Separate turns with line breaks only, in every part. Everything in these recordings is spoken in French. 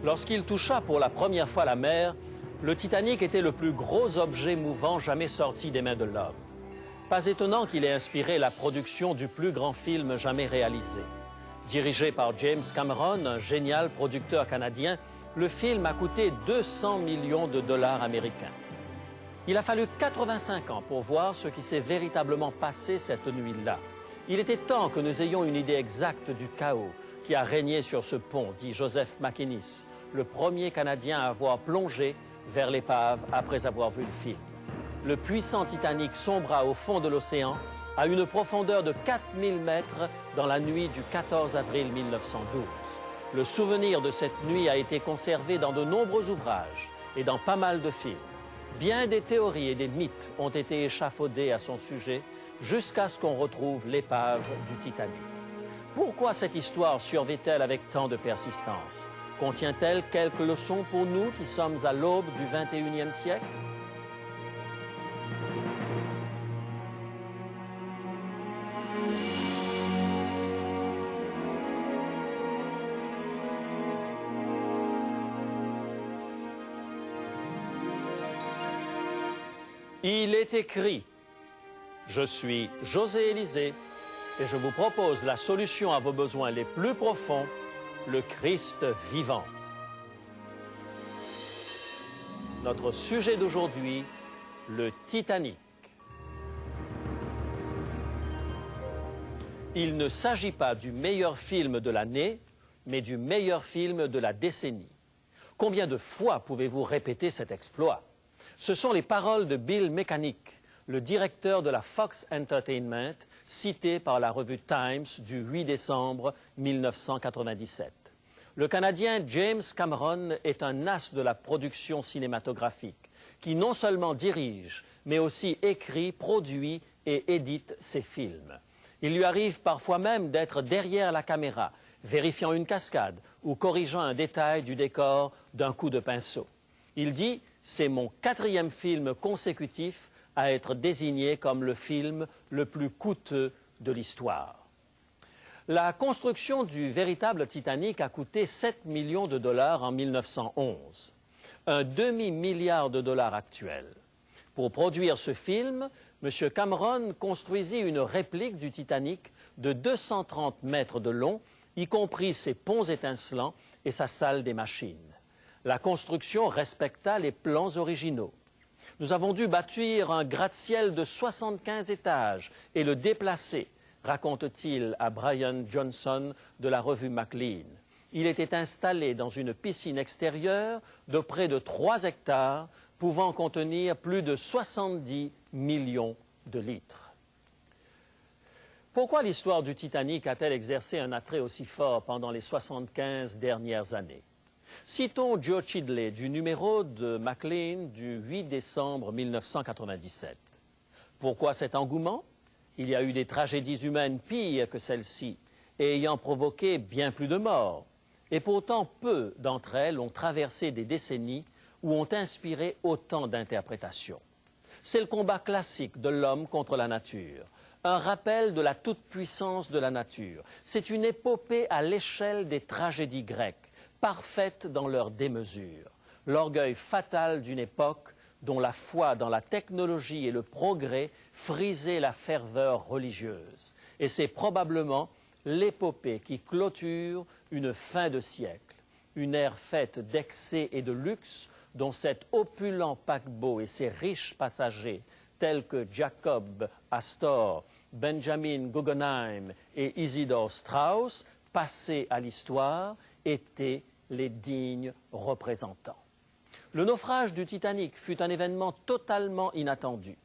Lorsqu'il toucha pour la première fois la mer, le Titanic était le plus gros objet mouvant jamais sorti des mains de l'homme. Pas étonnant qu'il ait inspiré la production du plus grand film jamais réalisé. Dirigé par James Cameron, un génial producteur canadien, le film a coûté 200 millions de dollars américains. Il a fallu 85 ans pour voir ce qui s'est véritablement passé cette nuit-là. Il était temps que nous ayons une idée exacte du chaos qui a régné sur ce pont, dit Joseph McInnes, le premier Canadien à avoir plongé vers l'épave après avoir vu le film. Le puissant Titanic sombra au fond de l'océan à une profondeur de 4000 mètres dans la nuit du 14 avril 1912. Le souvenir de cette nuit a été conservé dans de nombreux ouvrages et dans pas mal de films. Bien des théories et des mythes ont été échafaudés à son sujet jusqu'à ce qu'on retrouve l'épave du Titanic. Pourquoi cette histoire survit-elle avec tant de persistance? Contient-elle quelques leçons pour nous qui sommes à l'aube du XXIe siècle? Il est écrit, je suis José Élysée et je vous propose la solution à vos besoins les plus profonds, le Christ vivant. Notre sujet d'aujourd'hui, le Titanic. Il ne s'agit pas du meilleur film de l'année, mais du meilleur film de la décennie. Combien de fois pouvez-vous répéter cet exploit? Ce sont les paroles de Bill Mechanic, le directeur de la Fox Entertainment, cité par la revue Times du 8 décembre 1997. Le Canadien James Cameron est un as de la production cinématographique, qui non seulement dirige, mais aussi écrit, produit et édite ses films. Il lui arrive parfois même d'être derrière la caméra, vérifiant une cascade ou corrigeant un détail du décor d'un coup de pinceau. Il dit « C'est mon 4e film consécutif à être désigné comme le film le plus coûteux de l'histoire. » La construction du véritable Titanic a coûté 7 millions de dollars en 1911, un demi-milliard de dollars actuels. Pour produire ce film, M. Cameron construisit une réplique du Titanic de 230 mètres de long, y compris ses ponts étincelants et sa salle des machines. La construction respecta les plans originaux. Nous avons dû bâtir un gratte-ciel de 75 étages et le déplacer, raconte-t-il à Brian Johnson de la revue Maclean. Il était installé dans une piscine extérieure de près de 3 hectares, pouvant contenir plus de 70 millions de litres. Pourquoi l'histoire du Titanic a-t-elle exercé un attrait aussi fort pendant les 75 dernières années? Citons Joe Chidley du numéro de Maclean du 8 décembre 1997. Pourquoi cet engouement? Il y a eu des tragédies humaines pires que celle-ci et ayant provoqué bien plus de morts. Et pourtant, peu d'entre elles ont traversé des décennies ou ont inspiré autant d'interprétations. C'est le combat classique de l'homme contre la nature, un rappel de la toute-puissance de la nature. C'est une épopée à l'échelle des tragédies grecques, parfaites dans leur démesure, l'orgueil fatal d'une époque dont la foi dans la technologie et le progrès frisaient la ferveur religieuse. Et c'est probablement l'épopée qui clôture une fin de siècle, une ère faite d'excès et de luxe dont cet opulent paquebot et ses riches passagers, tels que Jacob Astor, Benjamin Guggenheim et Isidore Strauss, passés à l'histoire, étaient les dignes représentants. Le naufrage du Titanic fut un événement totalement inattendu.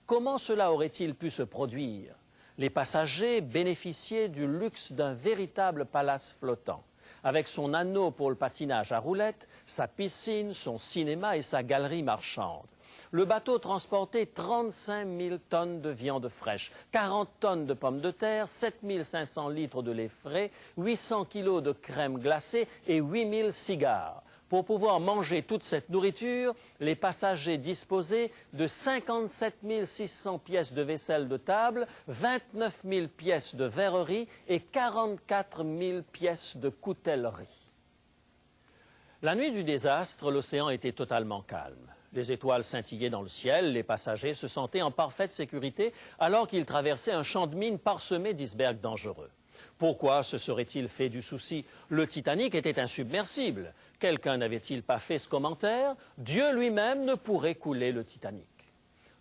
Comment cela aurait-il pu se produire? Les passagers bénéficiaient du luxe d'un véritable palace flottant, avec son anneau pour le patinage à roulettes, sa piscine, son cinéma et sa galerie marchande. Le bateau transportait 35 000 tonnes de viande fraîche, 40 tonnes de pommes de terre, 7 500 litres de lait frais, 800 kilos de crème glacée et 8 000 cigares. Pour pouvoir manger toute cette nourriture, les passagers disposaient de 57 600 pièces de vaisselle de table, 29 000 pièces de verrerie et 44 000 pièces de coutellerie. La nuit du désastre, l'océan était totalement calme. Les étoiles scintillaient dans le ciel, les passagers se sentaient en parfaite sécurité alors qu'ils traversaient un champ de mines parsemé d'icebergs dangereux. Pourquoi se serait-il fait du souci? Le Titanic était insubmersible. Quelqu'un n'avait-il pas fait ce commentaire? Dieu lui-même ne pourrait couler le Titanic.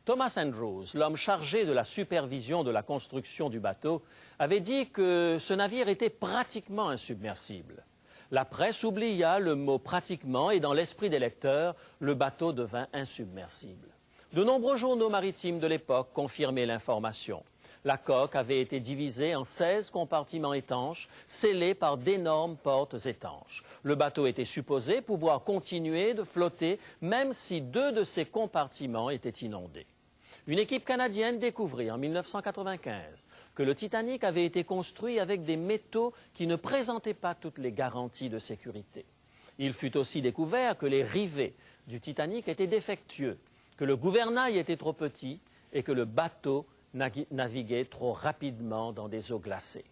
Thomas Andrews, l'homme chargé de la supervision de la construction du bateau, avait dit que ce navire était pratiquement insubmersible. La presse oublia le mot « pratiquement » et dans l'esprit des lecteurs, le bateau devint insubmersible. De nombreux journaux maritimes de l'époque confirmaient l'information. La coque avait été divisée en 16 compartiments étanches, scellés par d'énormes portes étanches. Le bateau était supposé pouvoir continuer de flotter, même si 2 de ses compartiments étaient inondés. Une équipe canadienne découvrit en 1995 que le Titanic avait été construit avec des métaux qui ne présentaient pas toutes les garanties de sécurité. Il fut aussi découvert que les rivets du Titanic étaient défectueux, que le gouvernail était trop petit et que le bateau naviguait trop rapidement dans des eaux glacées.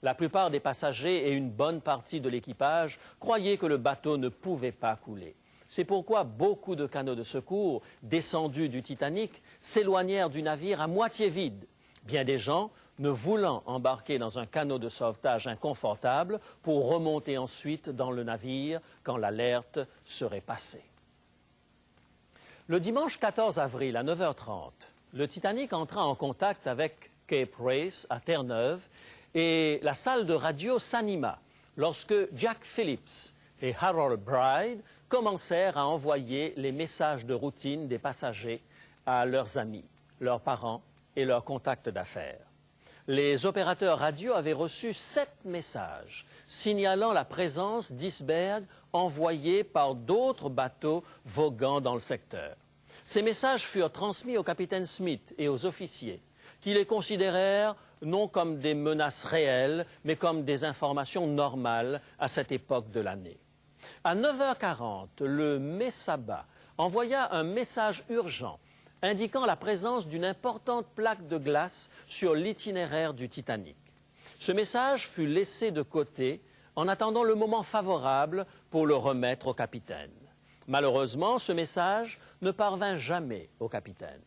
La plupart des passagers et une bonne partie de l'équipage croyaient que le bateau ne pouvait pas couler. C'est pourquoi beaucoup de canots de secours descendus du Titanic s'éloignèrent du navire à moitié vide. Bien des gens ne voulant embarquer dans un canot de sauvetage inconfortable pour remonter ensuite dans le navire quand l'alerte serait passée. Le dimanche 14 avril à 9h30, le Titanic entra en contact avec Cape Race à Terre-Neuve et la salle de radio s'anima lorsque Jack Phillips et Harold Bride commencèrent à envoyer les messages de routine des passagers à leurs amis, leurs parents et leurs contacts d'affaires. Les opérateurs radio avaient reçu 7 messages signalant la présence d'icebergs envoyés par d'autres bateaux voguant dans le secteur. Ces messages furent transmis au capitaine Smith et aux officiers, qui les considérèrent non comme des menaces réelles, mais comme des informations normales à cette époque de l'année. À 9h40, le Mesaba envoya un message urgent indiquant la présence d'une importante plaque de glace sur l'itinéraire du Titanic. Ce message fut laissé de côté en attendant le moment favorable pour le remettre au capitaine. Malheureusement, ce message ne parvint jamais au capitaine.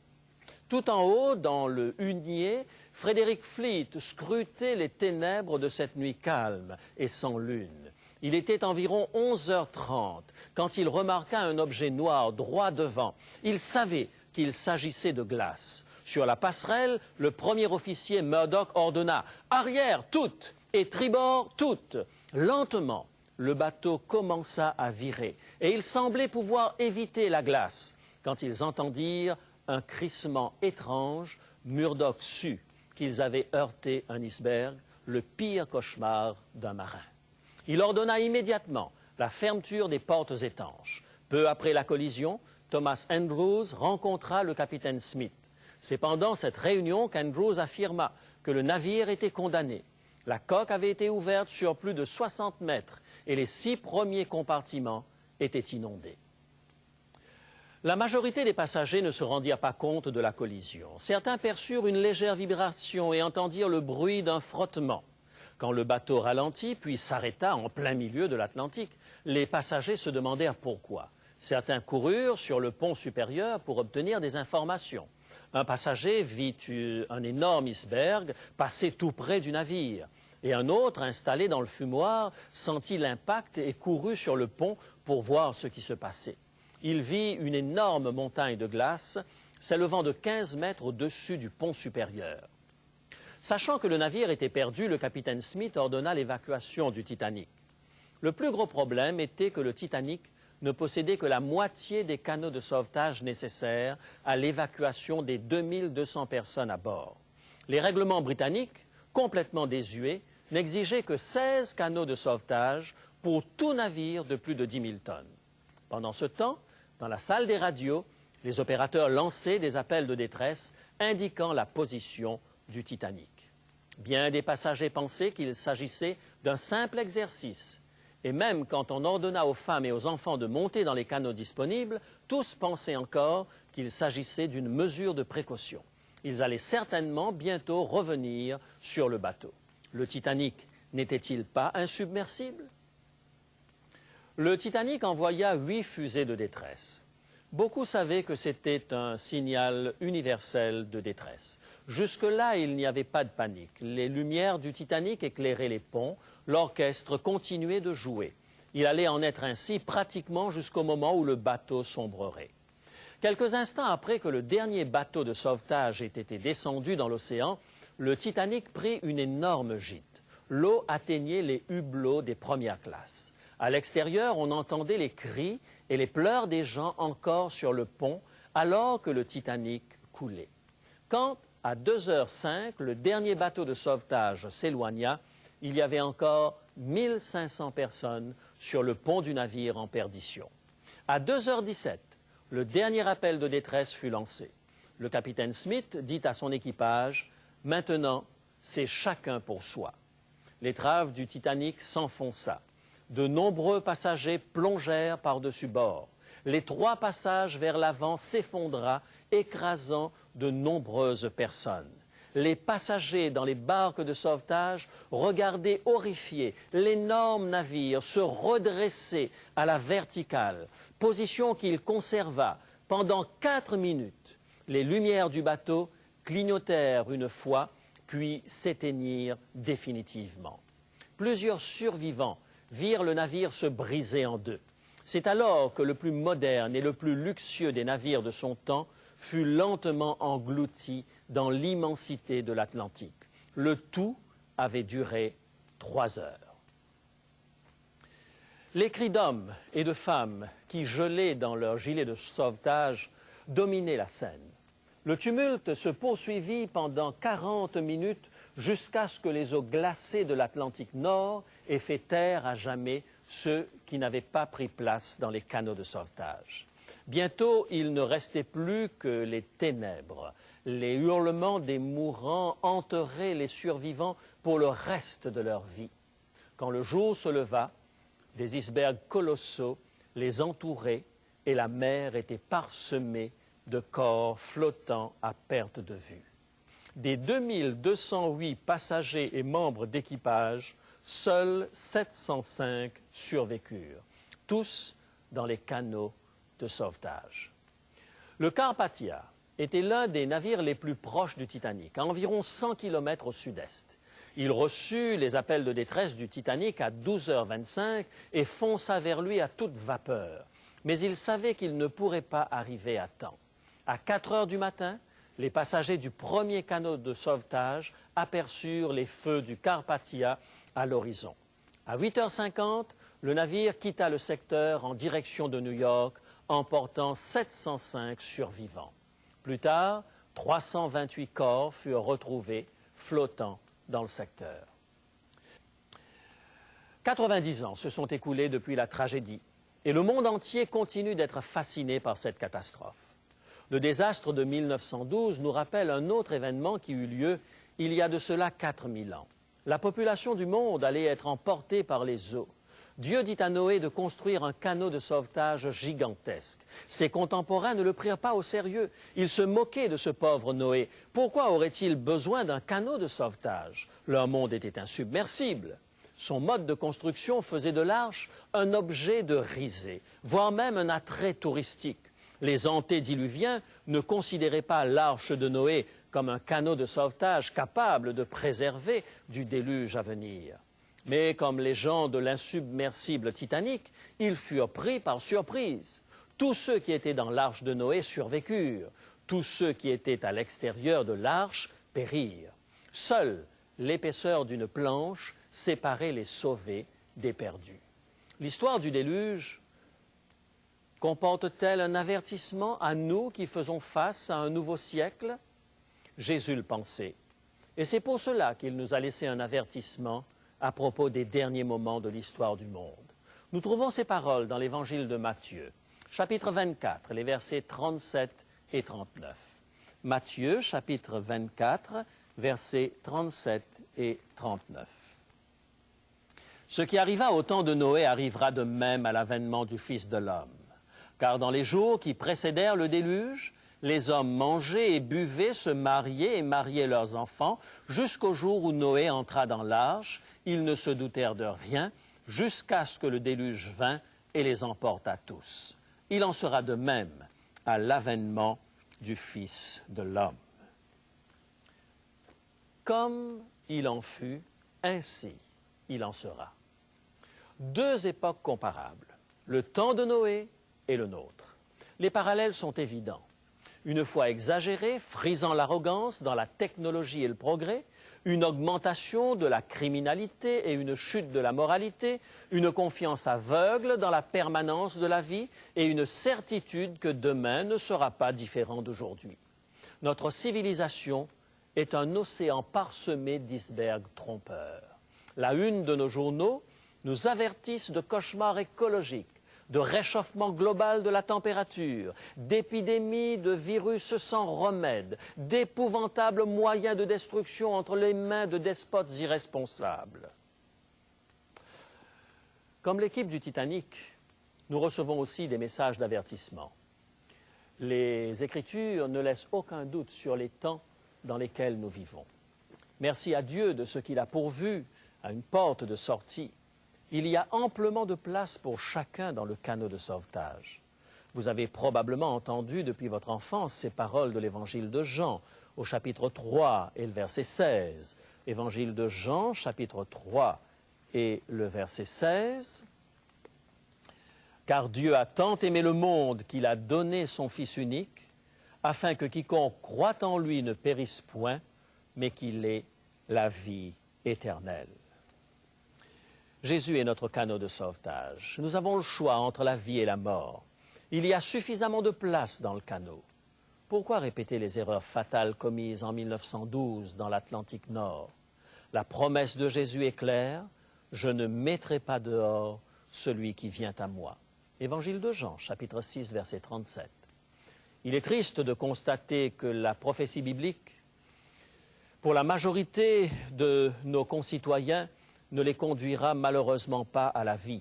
Tout en haut, dans le hunier, Frédéric Fleet scrutait les ténèbres de cette nuit calme et sans lune. Il était environ 11h30 quand il remarqua un objet noir droit devant. Il savait qu'il s'agissait de glace. Sur la passerelle, le premier officier Murdoch ordonna « Arrière, toutes !» et « Tribord, toutes !» Lentement, le bateau commença à virer et il semblait pouvoir éviter la glace. Quand ils entendirent un crissement étrange, Murdoch sut qu'ils avaient heurté un iceberg, le pire cauchemar d'un marin. Il ordonna immédiatement la fermeture des portes étanches. Peu après la collision, Thomas Andrews rencontra le capitaine Smith. C'est pendant cette réunion qu'Andrews affirma que le navire était condamné. La coque avait été ouverte sur plus de 60 mètres et les 6 premiers compartiments étaient inondés. La majorité des passagers ne se rendirent pas compte de la collision. Certains perçurent une légère vibration et entendirent le bruit d'un frottement. Quand le bateau ralentit puis s'arrêta en plein milieu de l'Atlantique, les passagers se demandèrent pourquoi. Certains coururent sur le pont supérieur pour obtenir des informations. Un passager vit un énorme iceberg passer tout près du navire. Et un autre, installé dans le fumoir, sentit l'impact et courut sur le pont pour voir ce qui se passait. Il vit une énorme montagne de glace s'élevant de 15 mètres au-dessus du pont supérieur. Sachant que le navire était perdu, le capitaine Smith ordonna l'évacuation du Titanic. Le plus gros problème était que le Titanic ne possédait que la moitié des canots de sauvetage nécessaires à l'évacuation des 2200 personnes à bord. Les règlements britanniques, complètement désuets, n'exigeaient que 16 canots de sauvetage pour tout navire de plus de 10 000 tonnes. Pendant ce temps, dans la salle des radios, les opérateurs lançaient des appels de détresse indiquant la position du Titanic. Bien des passagers pensaient qu'il s'agissait d'un simple exercice. Et même quand on ordonna aux femmes et aux enfants de monter dans les canots disponibles, tous pensaient encore qu'il s'agissait d'une mesure de précaution. Ils allaient certainement bientôt revenir sur le bateau. Le Titanic n'était-il pas insubmersible? Le Titanic envoya 8 fusées de détresse. Beaucoup savaient que c'était un signal universel de détresse. Jusque-là, il n'y avait pas de panique. Les lumières du Titanic éclairaient les ponts, l'orchestre continuait de jouer. Il allait en être ainsi pratiquement jusqu'au moment où le bateau sombrerait. Quelques instants après que le dernier bateau de sauvetage ait été descendu dans l'océan, le Titanic prit une énorme gîte. L'eau atteignait les hublots des premières classes. À l'extérieur, on entendait les cris et les pleurs des gens encore sur le pont alors que le Titanic coulait. Quand, à 2h05, le dernier bateau de sauvetage s'éloigna, il y avait encore 1500 personnes sur le pont du navire en perdition. À 2h17, le dernier appel de détresse fut lancé. Le capitaine Smith dit à son équipage « Maintenant, c'est chacun pour soi ». L'étrave du Titanic s'enfonça. De nombreux passagers plongèrent par-dessus bord. Les 3 passages vers l'avant s'effondra, écrasant de nombreuses personnes. Les passagers dans les barques de sauvetage regardaient horrifiés l'énorme navire se redresser à la verticale, position qu'il conserva pendant 4 minutes. Les lumières du bateau clignotèrent une fois, puis s'éteignirent définitivement. Plusieurs survivants virent le navire se briser en deux. C'est alors que le plus moderne et le plus luxueux des navires de son temps fut lentement englouti dans l'immensité de l'Atlantique. Le tout avait duré 3 heures. Les cris d'hommes et de femmes qui, gelés dans leurs gilets de sauvetage, dominaient la scène. Le tumulte se poursuivit pendant 40 minutes jusqu'à ce que les eaux glacées de l'Atlantique Nord aient fait taire à jamais ceux qui n'avaient pas pris place dans les canots de sauvetage. Bientôt, il ne restait plus que les ténèbres. Les hurlements des mourants hanteraient les survivants pour le reste de leur vie. Quand le jour se leva, des icebergs colossaux les entouraient et la mer était parsemée de corps flottant à perte de vue. Des 2208 passagers et membres d'équipage, seuls 705 survécurent, tous dans les canots de sauvetage. Le Carpathia était l'un des navires les plus proches du Titanic, à environ 100 km au sud-est. Il reçut les appels de détresse du Titanic à 12h25 et fonça vers lui à toute vapeur. Mais il savait qu'il ne pourrait pas arriver à temps. À 4 heures du matin, les passagers du premier canot de sauvetage aperçurent les feux du Carpathia à l'horizon. À 8h50, le navire quitta le secteur en direction de New York, emportant 705 survivants. Plus tard, 328 corps furent retrouvés flottant dans le secteur. 90 ans se sont écoulés depuis la tragédie et le monde entier continue d'être fasciné par cette catastrophe. Le désastre de 1912 nous rappelle un autre événement qui eut lieu il y a de cela 4000 ans. La population du monde allait être emportée par les eaux. Dieu dit à Noé de construire un canot de sauvetage gigantesque. Ses contemporains ne le prirent pas au sérieux. Ils se moquaient de ce pauvre Noé. Pourquoi aurait-il besoin d'un canot de sauvetage? Leur monde était insubmersible. Son mode de construction faisait de l'arche un objet de risée, voire même un attrait touristique. Les antédiluviens ne considéraient pas l'arche de Noé comme un canot de sauvetage capable de préserver du déluge à venir. Mais comme les gens de l'insubmersible Titanic, ils furent pris par surprise. Tous ceux qui étaient dans l'arche de Noé survécurent. Tous ceux qui étaient à l'extérieur de l'arche périrent. Seule l'épaisseur d'une planche séparait les sauvés des perdus. L'histoire du déluge comporte-t-elle un avertissement à nous qui faisons face à un nouveau siècle? Jésus le pensait. Et c'est pour cela qu'il nous a laissé un avertissement à propos des derniers moments de l'histoire du monde. Nous trouvons ces paroles dans l'évangile de Matthieu, chapitre 24, les versets 37 et 39. Matthieu, chapitre 24, versets 37 et 39. Ce qui arriva au temps de Noé arrivera de même à l'avènement du Fils de l'homme. Car dans les jours qui précédèrent le déluge, les hommes mangeaient et buvaient, se mariaient et mariaient leurs enfants, jusqu'au jour où Noé entra dans l'arche. Ils ne se doutèrent de rien, jusqu'à ce que le déluge vînt et les emporte à tous. Il en sera de même à l'avènement du Fils de l'homme. Comme il en fut, ainsi il en sera. Deux époques comparables, le temps de Noé et le nôtre. Les parallèles sont évidents. Une foi exagérée, frisant l'arrogance dans la technologie et le progrès, une augmentation de la criminalité et une chute de la moralité, une confiance aveugle dans la permanence de la vie et une certitude que demain ne sera pas différent d'aujourd'hui. Notre civilisation est un océan parsemé d'icebergs trompeurs. La une de nos journaux nous avertissent de cauchemars écologiques, de réchauffement global de la température, d'épidémies de virus sans remède, d'épouvantables moyens de destruction entre les mains de despotes irresponsables. Comme l'équipe du Titanic, nous recevons aussi des messages d'avertissement. Les Écritures ne laissent aucun doute sur les temps dans lesquels nous vivons. Merci à Dieu de ce qu'il a pourvu à une porte de sortie. Il y a amplement de place pour chacun dans le canot de sauvetage. Vous avez probablement entendu depuis votre enfance ces paroles de l'évangile de Jean, au chapitre 3 et le verset 16. Évangile de Jean, chapitre 3 et le verset 16. Car Dieu a tant aimé le monde qu'il a donné son Fils unique, afin que quiconque croit en lui ne périsse point, mais qu'il ait la vie éternelle. Jésus est notre canot de sauvetage. Nous avons le choix entre la vie et la mort. Il y a suffisamment de place dans le canot. Pourquoi répéter les erreurs fatales commises en 1912 dans l'Atlantique Nord? La promesse de Jésus est claire, « Je ne mettrai pas dehors celui qui vient à moi ». Évangile de Jean, chapitre 6, verset 37. Il est triste de constater que la prophétie biblique, pour la majorité de nos concitoyens, ne les conduira malheureusement pas à la vie.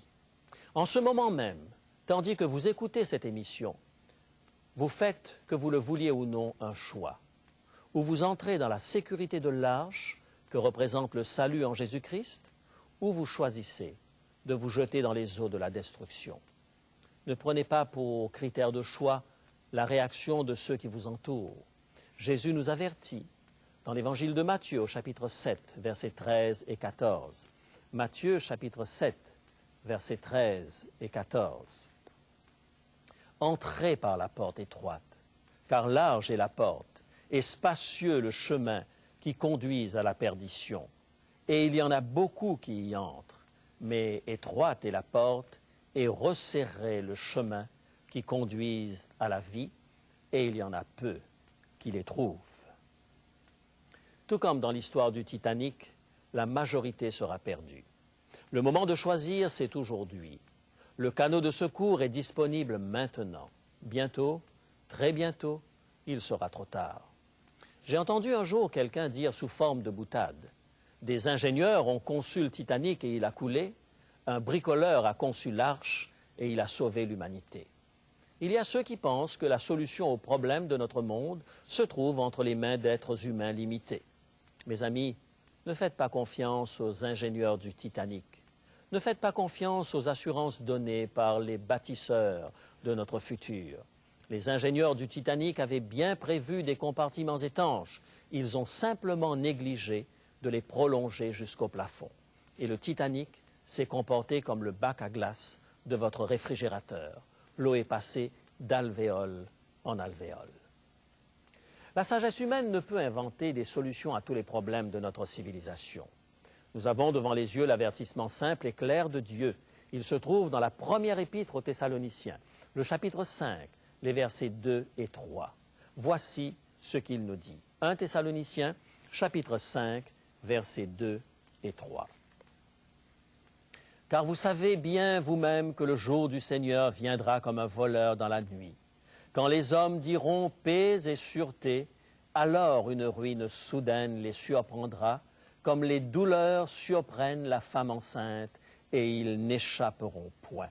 En ce moment même, tandis que vous écoutez cette émission, vous faites, que vous le vouliez ou non, un choix, où vous entrez dans la sécurité de l'arche que représente le salut en Jésus-Christ, ou vous choisissez de vous jeter dans les eaux de la destruction. Ne prenez pas pour critère de choix la réaction de ceux qui vous entourent. Jésus nous avertit dans l'évangile de Matthieu, au chapitre 7, versets 13 et 14. Matthieu, chapitre 7, versets 13 et 14. Entrez par la porte étroite, car large est la porte, et spacieux le chemin qui conduisent à la perdition. Et il y en a beaucoup qui y entrent, mais étroite est la porte, et resserré le chemin qui conduisent à la vie, et il y en a peu qui les trouvent. Tout comme dans l'histoire du Titanic, la majorité sera perdue. Le moment de choisir, c'est aujourd'hui. Le canot de secours est disponible maintenant. Bientôt, très bientôt, il sera trop tard. J'ai entendu un jour quelqu'un dire sous forme de boutade, « Des ingénieurs ont conçu le Titanic et il a coulé, un bricoleur a conçu l'arche et il a sauvé l'humanité. » Il y a ceux qui pensent que la solution aux problèmes de notre monde se trouve entre les mains d'êtres humains limités. Mes amis, ne faites pas confiance aux ingénieurs du Titanic. Ne faites pas confiance aux assurances données par les bâtisseurs de notre futur. Les ingénieurs du Titanic avaient bien prévu des compartiments étanches. Ils ont simplement négligé de les prolonger jusqu'au plafond. Et le Titanic s'est comporté comme le bac à glace de votre réfrigérateur. L'eau est passée d'alvéole en alvéole. La sagesse humaine ne peut inventer des solutions à tous les problèmes de notre civilisation. Nous avons devant les yeux l'avertissement simple et clair de Dieu. Il se trouve dans la première épître aux Thessaloniciens, le chapitre 5, les versets 2 et 3. Voici ce qu'il nous dit. 1 Thessaloniciens, chapitre 5, versets 2 et 3. Car vous savez bien vous-même que le jour du Seigneur viendra comme un voleur dans la nuit. Quand les hommes diront paix et sûreté, alors une ruine soudaine les surprendra, comme les douleurs surprennent la femme enceinte, et ils n'échapperont point.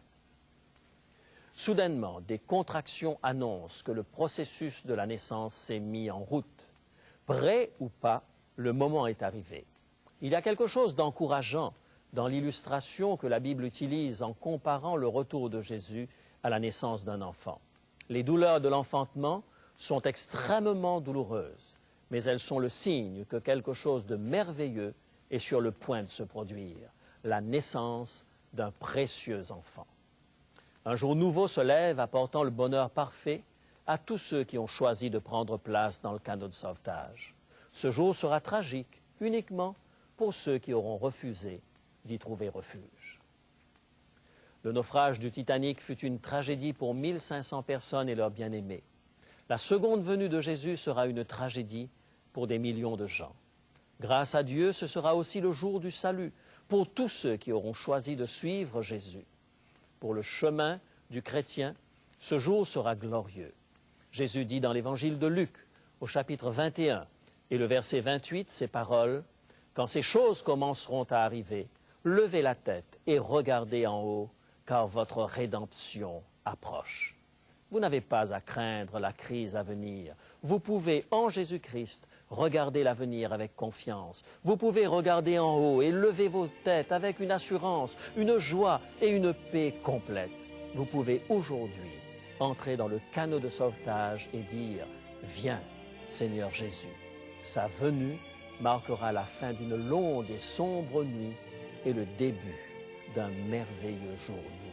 Soudainement, des contractions annoncent que le processus de la naissance s'est mis en route. Prêt ou pas, le moment est arrivé. Il y a quelque chose d'encourageant dans l'illustration que la Bible utilise en comparant le retour de Jésus à la naissance d'un enfant. Les douleurs de l'enfantement sont extrêmement douloureuses, mais elles sont le signe que quelque chose de merveilleux est sur le point de se produire, la naissance d'un précieux enfant. Un jour nouveau se lève apportant le bonheur parfait à tous ceux qui ont choisi de prendre place dans le canot de sauvetage. Ce jour sera tragique uniquement pour ceux qui auront refusé d'y trouver refuge. Le naufrage du Titanic fut une tragédie pour 1500 personnes et leurs bien-aimés. La seconde venue de Jésus sera une tragédie pour des millions de gens. Grâce à Dieu, ce sera aussi le jour du salut pour tous ceux qui auront choisi de suivre Jésus. Pour le chemin du chrétien, ce jour sera glorieux. Jésus dit dans l'évangile de Luc, au chapitre 21 et le verset 28, ces paroles « Quand ces choses commenceront à arriver, levez la tête et regardez en haut, car votre rédemption approche. » Vous n'avez pas à craindre la crise à venir. Vous pouvez, en Jésus-Christ, regarder l'avenir avec confiance. Vous pouvez regarder en haut et lever vos têtes avec une assurance, une joie et une paix complète. Vous pouvez aujourd'hui entrer dans le canot de sauvetage et dire « Viens, Seigneur Jésus ». Sa venue marquera la fin d'une longue et sombre nuit et le début d'un merveilleux jour nouveau.